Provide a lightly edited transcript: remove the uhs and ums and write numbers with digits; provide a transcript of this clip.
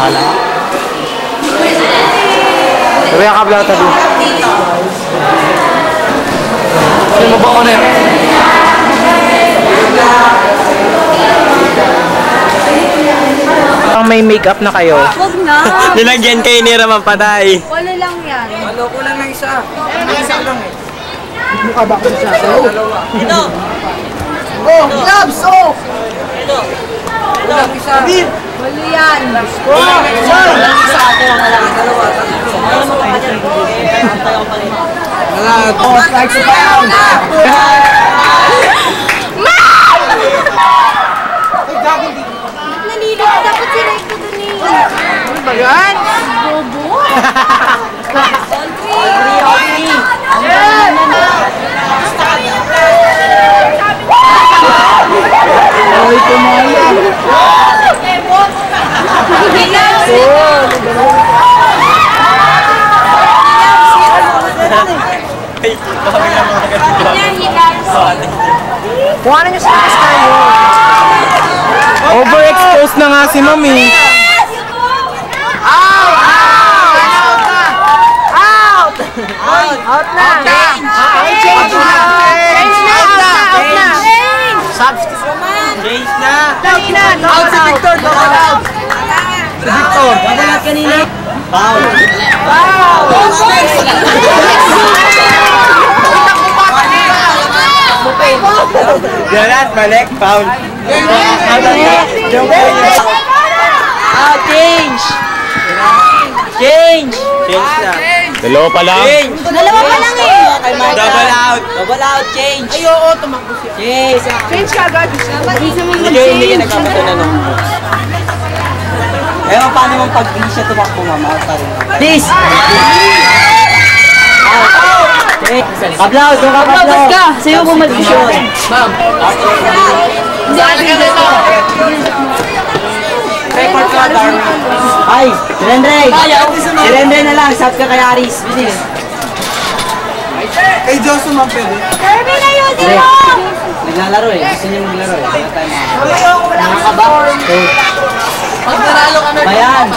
Bahala. Sabi ka kabla tabi. Sino mo ba ko na yun? May makeup na kayo. Huwag na. Nilagyan kayo ni Ramang patay. Wala lang yan. Ano ko lang ng isa. Isa lang eh. Mukha ba ako sa Dalawa. Ito. Oh, gloves! Oh! Ito. Ito. Isa. Wala yan. Oh! Isa! Isa. Dalawa. Oh, strike sa pound! Nalilito. Dapat sinay ko dun eh. Ano ba yan? Bobo. Ay, kumaya. Kuha na nyo sa taas tayo. Overexposed na nga si Mami. Out na. Change na! Change na. Out si Victor! Out! Si Victor! Babalat kanina! Foul! Galat, balik, foul. Change! Change! Change na. Dalawa pa lang. Change! Dalawa pa lang eh. Double out. Double out! Change! Ay, oo, tumakbo siya. Change! Change ka agad. Hindi ka nagkamata na no. Ewan paano mong pag hindi siya tumakbo, mama. Please! Kablaw! Doon ka kablaw! Ka! Sa'yo bumagdisyon! Ma'am! Hindi ka dito! Record ka, Darwin! Ay! Si Rendre na lang! Shot ka kay Aris! Bilis! Kay Joshua ma'am pwede? Kirby na yun, di mo! Naglalaro eh. Gusto niyo maglaro eh. Nakakaba? Pag nanalo kami, bayan!